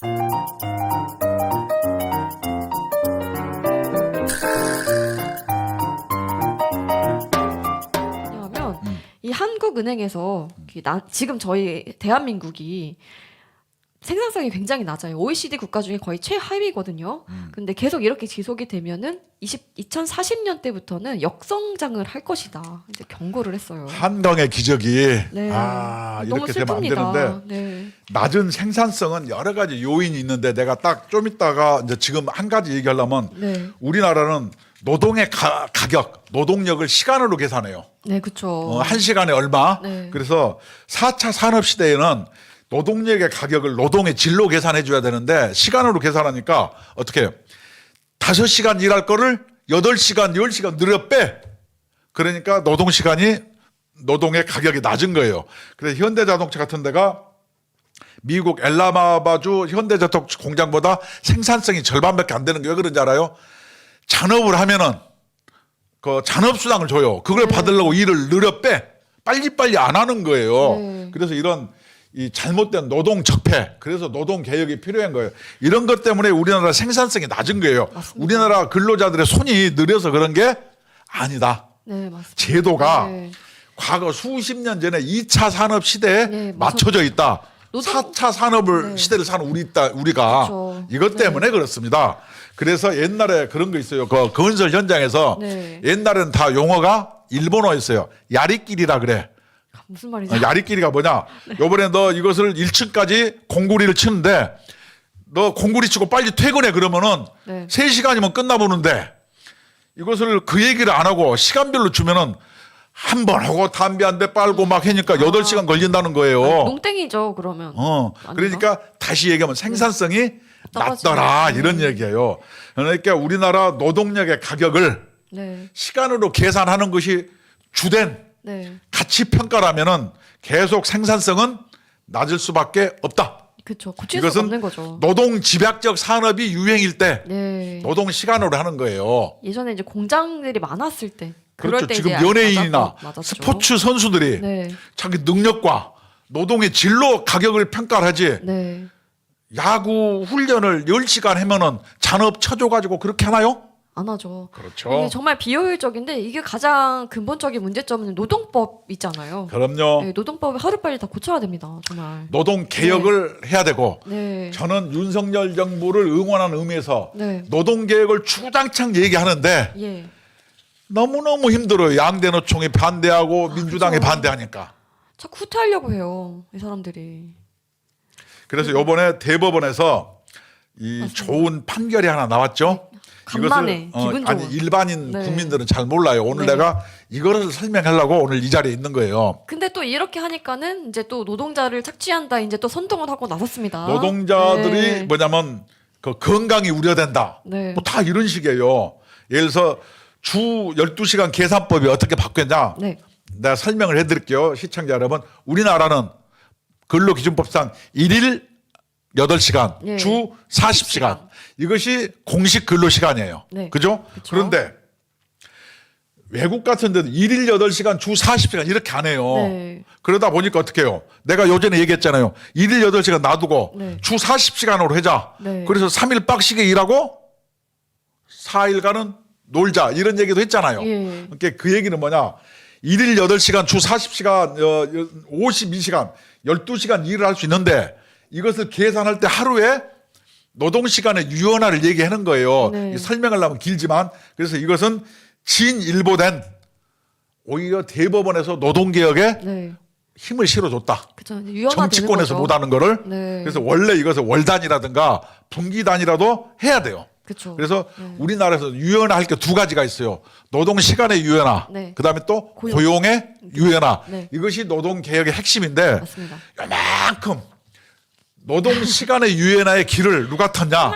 왜냐하면 이 한국은행에서 지금 저희 대한민국이 생산성이 굉장히 낮아요. OECD 국가 중에 거의 최하위거든요. 근데 계속 이렇게 지속이 되면은 2040년 때부터는 역성장을 할 것이다. 이제 경고를 했어요. 한강의 기적이 네. 너무 이렇게 되면 안 슬픕니다. 되는데 네. 낮은 생산성은 여러 가지 요인이 있는데 내가 딱 좀 이따가 이제 지금 한 가지 얘기하려면 네. 우리나라는 노동의 가격, 노동력을 시간으로 계산해요. 네, 그렇죠. 한 시간에 얼마. 네. 그래서 4차 산업시대에는 노동력의 가격을 노동의 질로 계산해 줘야 되는데 시간으로 계산하니까 어떻게 해요? 5시간 일할 거를 8시간, 10시간 늘려 빼. 그러니까 노동의 가격이 낮은 거예요. 그래서 현대자동차 같은 데가 미국 엘라마바주 현대자동차 공장보다 생산성이 절반밖에 안 되는 게 왜 그런지 알아요? 잔업을 하면은 그 잔업수당을 줘요. 그걸 받으려고 일을 늘려 빼. 빨리빨리 안 하는 거예요. 네. 그래서 이런 이 잘못된 노동 적폐, 그래서 노동 개혁이 필요한 거예요. 이런 것 때문에 우리나라 생산성이 낮은 거예요. 맞습니다. 우리나라 근로자들의 손이 느려서 그런 게 아니다. 네, 맞습니다. 제도가 네. 과거 수십 년 전에 2차 산업 시대에 네, 맞춰져 있다. 노동- 4차 산업을 네. 시대를 사는 우리가 그렇죠. 이것 때문에 그렇습니다. 그래서 옛날에 그런 거 있어요. 그 건설 현장에서 네. 옛날에는 다 용어가 일본어였어요. 야리끼리라 그래. 무슨 말이죠? 야리끼리가 뭐냐? 요번에 너 이것을 1층까지 공구리를 치는데 너 공구리 치고 빨리 퇴근해 그러면은 네. 3시간이면 끝나보는데 이것을 그 얘기를 안 하고 시간별로 주면은 한 번 하고 담배 한 대 빨고 막 하니까 8시간 걸린다는 거예요. 농땡이죠, 그러면. 그러니까 다시 얘기하면 생산성이 떨어지죠. 낮더라 이런 얘기예요. 그러니까 우리나라 노동력의 가격을 네. 시간으로 계산하는 것이 주된 네. 가치 평가라면은 계속 생산성은 낮을 수밖에 없다. 그렇죠. 고칠 수가 없는 거죠. 노동 집약적 산업이 유행일 때 네. 노동 시간으로 하는 거예요. 예전에 이제 공장들이 많았을 때 그럴 그렇죠. 때 지금 이제 연예인이나 맞았죠. 스포츠 선수들이 네. 자기 능력과 노동의 질로 가격을 평가를 하지 네. 야구 훈련을 10시간 하면은 잔업 쳐줘가지고 그렇게 하나요? 안 하죠. 그렇죠. 이게 정말 비효율적인데 이게 가장 근본적인 문제점은 노동법 있잖아요. 그럼요. 네, 노동법을 하루빨리 다 고쳐야 됩니다. 정말. 노동 개혁을 해야 되고 네. 저는 윤석열 정부를 응원하는 의미에서 네. 노동 개혁을 주장창 얘기하는데 예. 너무너무 힘들어요. 양대 노총이 반대하고 민주당이 그렇죠. 반대하니까. 자꾸 후퇴하려고 해요. 이 사람들이. 그래서 이번에 대법원에서 이 좋은 판결이 하나 나왔죠. 간만에 기분 좋은. 아니 일반인 네. 국민들은 잘 몰라요. 오늘 네. 내가 이거를 설명하려고 오늘 이 자리에 있는 거예요. 근데 또 이렇게 하니까는 이제 또 노동자를 착취한다 이제 또 선동을 하고 나섰습니다. 노동자들이 네. 뭐냐면 그 건강이 우려된다. 네. 뭐 다 이런 식이에요. 예를 들어서 주 12시간 계산법이 어떻게 바뀌었냐. 네. 내가 설명을 해드릴게요. 시청자 여러분. 우리나라는 근로기준법상 1일 8시간, 예. 주 40시간. 이것이 공식 근로시간이에요. 네. 그죠? 그쵸. 그런데 외국 같은 데도 1일 8시간, 주 40시간 이렇게 안 해요. 네. 그러다 보니까 어떻게 해요? 내가 요전에 얘기했잖아요. 1일 8시간 놔두고 네. 주 40시간으로 하자. 네. 그래서 3일 빡시게 일하고 4일간은 놀자. 이런 얘기도 했잖아요. 예. 그러니까 그 얘기는 뭐냐. 1일 8시간, 주 40시간, 52시간, 12시간 일을 할 수 있는데 이것을 계산할 때 하루에 노동시간의 유연화를 얘기하는 거예요. 네. 설명을 하면 길지만 그래서 이것은 진일보된 오히려 대법원에서 노동개혁에 네. 힘을 실어줬다. 그죠. 유연화 정치권에서 못하는 거를. 네. 그래서 원래 이것을 월단이라든가 분기단이라도 해야 돼요. 그렇죠. 그래서 우리나라에서 유연화할 게 두 가지가 있어요. 노동 시간의 유연화, 네. 그다음에 또 고용. 고용의 유연화. 네. 이것이 노동 개혁의 핵심인데 맞습니다. 요만큼 노동 시간의 유연화의 길을 누가 텄냐?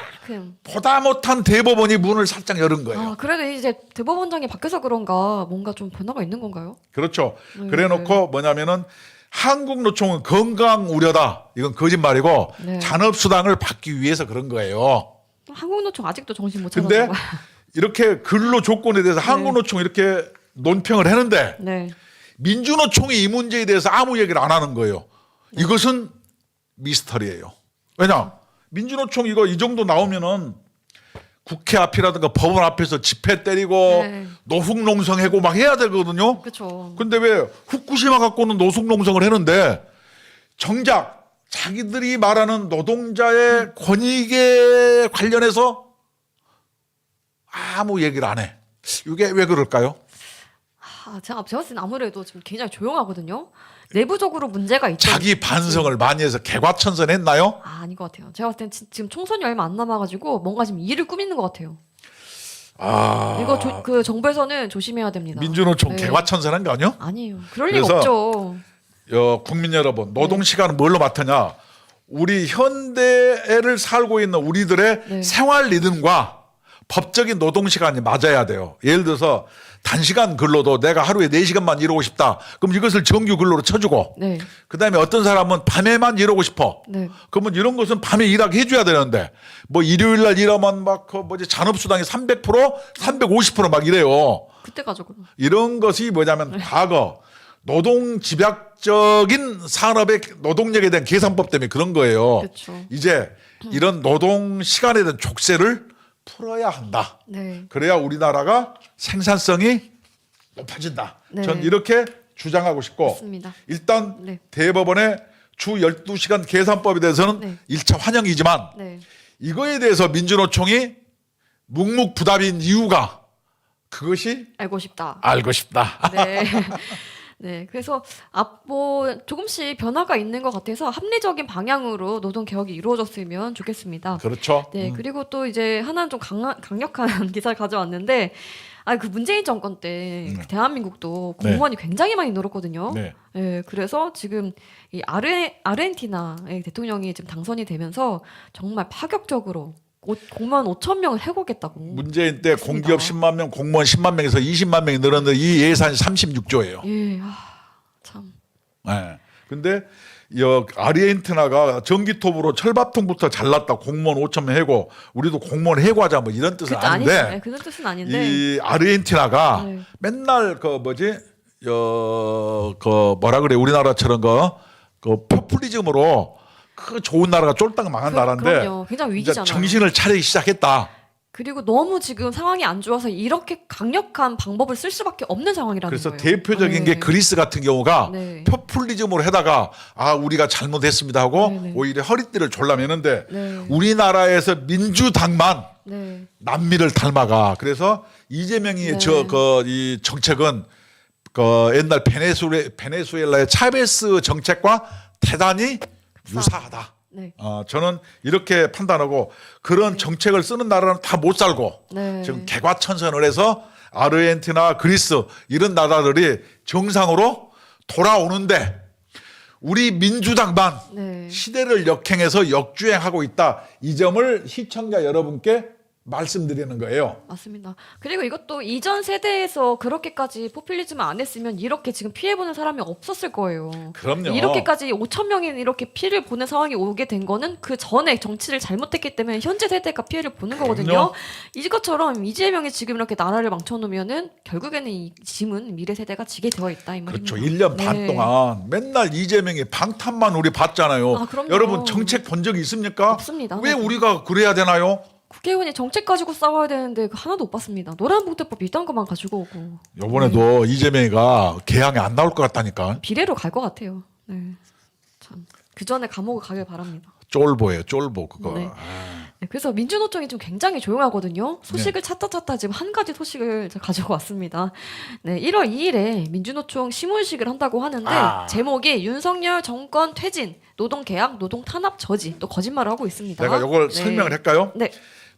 보다 못한 대법원이 문을 살짝 열은 거예요. 아, 그래도 이제 대법원장이 바뀌어서 그런가 뭔가 좀 변화가 있는 건가요? 그렇죠. 네. 그래놓고 뭐냐면은 한국노총은 건강 우려다. 이건 거짓말이고 네. 잔업수당을 받기 위해서 그런 거예요. 한국노총 아직도 정신 못 근데 차렸나 봐요. 이렇게 근로 조건에 대해서 한국노총이 이렇게 논평을 했는데 네. 민주노총이 이 문제에 대해서 아무 얘기를 안 하는 거예요. 이것은 미스터리예요. 왜냐? 민주노총 이거 이 정도 나오면은 국회 앞이라든가 법원 앞에서 집회 때리고 네. 노숙농성하고 막 해야 되거든요. 그렇죠. 근데 왜 후쿠시마 갖고는 노숙농성을 했는데 정작 자기들이 말하는 노동자의 권익에 관련해서 아무 얘기를 안 해. 이게 왜 그럴까요? 제가 봤을 때는 아무래도 지금 굉장히 조용하거든요. 내부적으로 문제가 있죠. 자기 반성을 많이 해서 개과천선했나요? 아닌 것 같아요. 제가 봤을 때는 지금 총선이 얼마 안 남아가지고 뭔가 지금 일을 꾸미는 것 같아요. 이거 그 정부에서는 조심해야 됩니다. 민주노총 네. 개과천선한 거 아니요? 아니에요. 그럴 리가 그래서 없죠. 국민 여러분, 노동시간은 뭘로 맡으냐? 우리 현대를 살고 있는 우리들의 네. 생활 리듬과 법적인 노동시간이 맞아야 돼요. 예를 들어서 단시간 근로도 내가 하루에 4시간만 일하고 싶다. 그럼 이것을 정규 근로로 쳐주고 네. 그다음에 어떤 사람은 밤에만 일하고 싶어. 네. 그러면 이런 것은 밤에 일하게 해줘야 되는데 뭐 일요일 날 일하면 막 그 뭐지 잔업수당이 300%, 350%막 이래요. 그때 가죠 그럼. 이런 것이 뭐냐면 과거 노동 집약적인 산업의 노동력에 대한 계산법 때문에 그런 거예요. 그렇죠. 이제 이런 노동 시간에 대한 족쇄를 풀어야 한다. 네. 그래야 우리나라가 생산성이 높아진다. 네. 전 이렇게 주장하고 싶고 맞습니다. 일단 네. 대법원의 주 12시간 계산법에 대해서는 네. 1차 환영이지만 네. 이거에 대해서 민주노총이 묵묵부답인 이유가 그것이 알고 싶다. 알고 싶다. 네. 네, 그래서 뭐 조금씩 변화가 있는 것 같아서 합리적인 방향으로 노동 개혁이 이루어졌으면 좋겠습니다. 그렇죠. 네, 그리고 또 이제 하나는 좀 강력한 기사를 가져왔는데, 그 문재인 정권 때 대한민국도 공무원이 굉장히 많이 늘었거든요. 네. 네, 그래서 지금 이 아르헨티나의 대통령이 지금 당선이 되면서 정말 파격적으로 공무원 5천 명을 해고겠다고. 문재인 때 했습니다. 공기업 10만 명, 공무원 10만 명에서 20만 명이 늘었는데 이 예산이 36조예요. 예, 참. 네. 근데 아르헨티나가 전기톱으로 철밥통부터 잘랐다. 공무원 5천 명 해고. 우리도 공무원 해고하자 뭐 이런 뜻은 그것도 아닌데. 아니죠. 네, 그런 뜻은 아닌데. 이 아르헨티나가 네. 맨날 뭐라 그래 우리나라처럼 그 포퓰리즘으로 그 좋은 나라가 쫄딱 망한 나라인데 그럼요. 굉장히 이제 위기잖아요. 정신을 차리기 시작했다. 그리고 너무 지금 상황이 안 좋아서 이렇게 강력한 방법을 쓸 수밖에 없는 상황이라는 그래서 거예요. 대표적인 네. 게 그리스 같은 경우가 네. 포퓰리즘으로 해다가 우리가 잘못했습니다 하고 네, 네. 오히려 허리띠를 졸라매는데 네. 우리나라에서 민주당만 네. 남미를 닮아가. 그래서 이재명이 네. 이 정책은 옛날 베네수엘라의 차베스 정책과 대단히 유사하다. 네. 저는 이렇게 판단하고 그런 정책을 쓰는 나라는 다 못 살고 네. 지금 개과천선을 해서 아르헨티나, 그리스 이런 나라들이 정상으로 돌아오는데 우리 민주당만 네. 시대를 역행해서 역주행하고 있다. 이 점을 시청자 여러분께 말씀드리는 거예요. 맞습니다. 그리고 이것도 이전 세대에서 그렇게까지 포퓰리즘을 안 했으면 이렇게 지금 피해보는 사람이 없었을 거예요. 그럼요. 이렇게까지 5천 명이 이렇게 피해를 보는 상황이 오게 된 거는 그 전에 정치를 잘못했기 때문에 현재 세대가 피해를 보는 거거든요. 그럼요. 이것처럼 이재명이 지금 이렇게 나라를 망쳐놓으면은 결국에는 이 짐은 미래 세대가 지게 되어 있다 이 말입니다. 그렇죠. 1년 반 네. 동안 맨날 이재명이 방탄만 우리 봤잖아요. 그럼요. 여러분 정책 본 적이 있습니까? 없습니다. 왜 네. 우리가 그래야 되나요? 국회의원이 정책 가지고 싸워야 되는데 그 하나도 못 봤습니다. 노란봉투법 이딴 것만 가지고 오고 이번에도 이재명이가 개항에 안 나올 것 같다니까. 비례로 갈 것 같아요. 네, 참. 그 전에 감옥을 가길 바랍니다. 쫄보예요. 쫄보 그거. 네. 네, 그래서 민주노총이 좀 굉장히 조용하거든요. 소식을 찾다 지금 한 가지 소식을 제가 가지고 왔습니다. 네, 1월 2일에 민주노총 시문식을 한다고 하는데 제목이 윤석열 정권 퇴진, 노동 계약, 노동 탄압 저지, 또 거짓말을 하고 있습니다. 내가 이걸 네. 설명을 할까요? 네,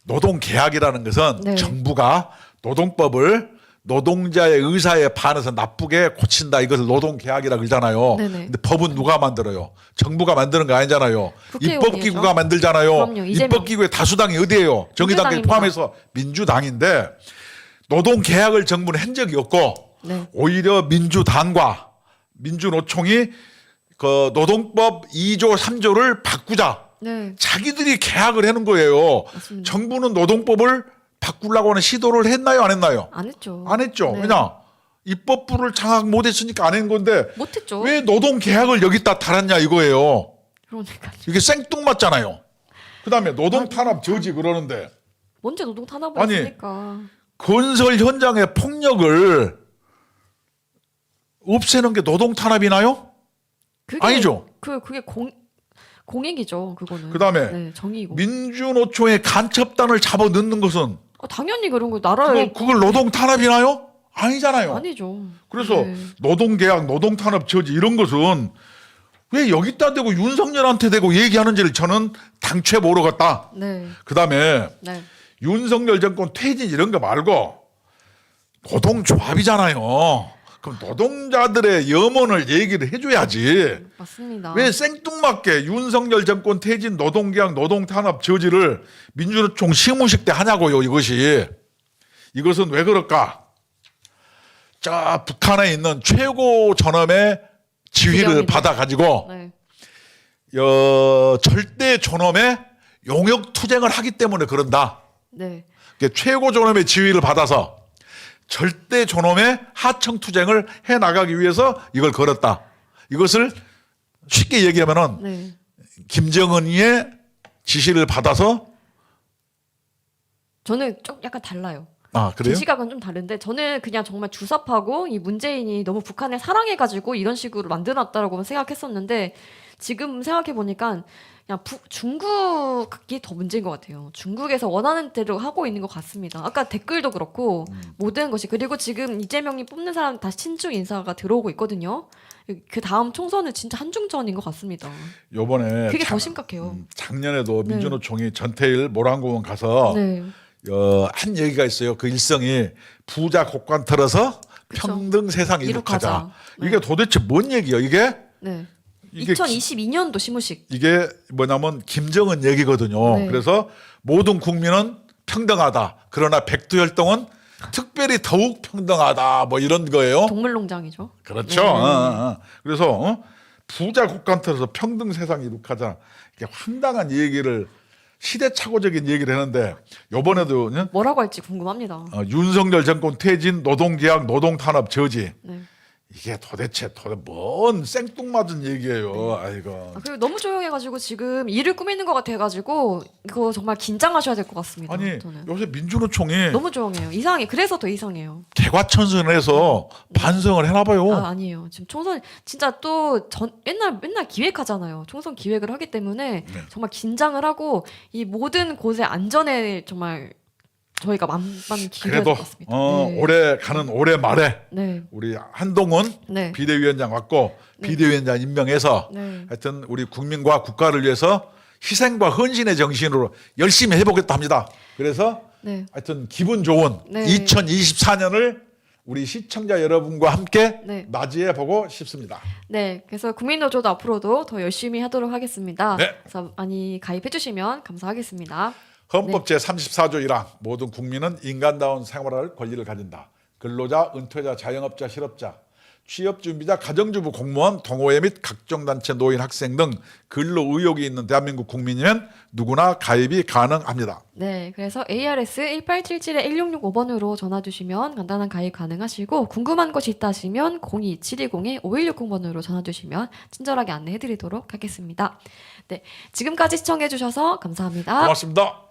노동 계약이라는 것은 네. 정부가 노동법을 노동자의 의사에 반해서 나쁘게 고친다. 이것을 노동 계약이라고 그러잖아요. 네네. 근데 법은 누가 만들어요? 정부가 만드는 거 아니잖아요. 국회의원이죠. 입법기구가 만들잖아요. 그럼요. 이재명. 입법기구의 다수당이 어디예요? 정의당까지 민주당입니다. 포함해서 민주당인데 노동 계약을 정부는 한 적이 없고 네. 오히려 민주당과 민주노총이 그 노동법 2조 3조를 바꾸자. 네, 자기들이 계약을 하는 거예요. 맞습니다. 정부는 노동법을 바꾸려고 하는 시도를 했나요? 안 했나요? 안 했죠. 안 했죠. 네. 왜냐? 입법부를 장악 못 했으니까 안 한 건데 못했죠. 왜 노동 계약을 여기다 달았냐 이거예요. 그러니까 이게 생뚱맞잖아요. 그다음에 노동 탄압 저지 그러는데 언제 노동 탄압을 아니, 했습니까? 건설 현장의 폭력을 없애는 게 노동 탄압이나요? 아니죠. 그게 공익이죠. 그거는. 그다음에 네, 정의이고. 민주노총의 간첩단을 잡아 넣는 것은 당연히 그런 거 나라의 그걸 노동 탄압이나요? 아니잖아요. 아니죠. 그래서 네. 노동계약, 노동탄압 저지 이런 것은 왜 여기다 대고 윤석열한테 대고 얘기하는지를 저는 당최 모르겠다. 네. 그다음에 네. 윤석열 정권 퇴진 이런 거 말고 노동조합이잖아요. 그럼 노동자들의 염원을 얘기를 해줘야지. 맞습니다. 왜 생뚱맞게 윤석열 정권 퇴진 노동계약, 노동탄압 저지를 민주노총 시무식 때 하냐고요. 이것은 왜 그럴까? 저 북한에 있는 최고 존엄의 지휘를 지령이죠. 받아가지고 네. 절대 존엄의 용역 투쟁을 하기 때문에 그런다. 네. 최고 존엄의 지휘를 받아서 절대 존엄의 하청 투쟁을 해 나가기 위해서 이걸 걸었다. 이것을 쉽게 얘기하면은 네. 김정은의 지시를 받아서 저는 좀 약간 달라요. 아 제 그래요? 시각은 좀 다른데 저는 그냥 정말 주사파고 이 문재인이 너무 북한을 사랑해가지고 이런 식으로 만들어놨다라고 생각했었는데 지금 생각해 보니까 그냥 중국이 더 문제인 것 같아요. 중국에서 원하는 대로 하고 있는 것 같습니다. 아까 댓글도 그렇고 모든 것이 그리고 지금 이재명이 뽑는 사람 다 친중 인사가 들어오고 있거든요. 그 다음 총선은 진짜 한중전인 것 같습니다. 요번에 그게 더 심각해요. 작년에도 네. 민주노총이 전태일 모란공원 가서 네. 한 얘기가 있어요. 그 일성이 부자 곡관 틀어서 그쵸. 평등 세상 이룩하자. 이룩하자. 네. 이게 도대체 뭔 얘기예요? 네. 이게 2022년도 시무식. 이게 뭐냐면 김정은 얘기거든요. 네. 그래서 모든 국민은 평등하다. 그러나 백두혈통은 특별히 더욱 평등하다. 뭐 이런 거예요. 동물농장이죠. 그렇죠. 네. 그래서 부자 곡관 틀어서 평등 세상 이룩하자. 이게 황당한 얘기를 시대착오적인 얘기를 했는데 요번에도 뭐라고 할지 궁금합니다. 윤석열 정권 퇴진 노동계약 노동탄압 저지 네. 이게 도대체 뭔 생뚱맞은 얘기예요. 아이고. 그리고 너무 조용해가지고 지금 일을 꾸미는 것 같아가지고 이거 정말 긴장하셔야 될 것 같습니다. 아니 저는. 요새 민주노총이 너무 조용해요. 이상해. 그래서 더 이상해요. 개과천선해서 반성을 해나 봐요. 아니에요. 지금 총선 진짜 또 맨날 기획하잖아요. 총선 기획을 하기 때문에 정말 긴장을 하고 이 모든 곳의 안전에 정말 저희가 만반 기울여야 될 그래도 것 같습니다. 네. 올해 말에 네. 우리 한동훈 네. 비대위원장 왔고 비대위원장 임명해서 네. 하여튼 우리 국민과 국가를 위해서 희생과 헌신의 정신으로 열심히 해보겠다 합니다. 그래서 네. 하여튼 기분 좋은 네. 2024년을 우리 시청자 여러분과 함께 네. 맞이해 보고 싶습니다. 네, 그래서 국민노조도 앞으로도 더 열심히 하도록 하겠습니다. 네. 그래서 많이 가입해 주시면 감사하겠습니다. 헌법 제34조 1항 모든 국민은 인간다운 생활할 권리를 가진다. 근로자, 은퇴자, 자영업자, 실업자, 취업준비자, 가정주부, 공무원, 동호회 및 각종 단체, 노인, 학생 등 근로 의욕이 있는 대한민국 국민이면 누구나 가입이 가능합니다. 네, 그래서 ARS 1877-1665번으로 전화 주시면 간단한 가입 가능하시고 궁금한 것이 있다 하시면 02720-5160번으로 전화 주시면 친절하게 안내해 드리도록 하겠습니다. 네, 지금까지 시청해 주셔서 감사합니다. 고맙습니다.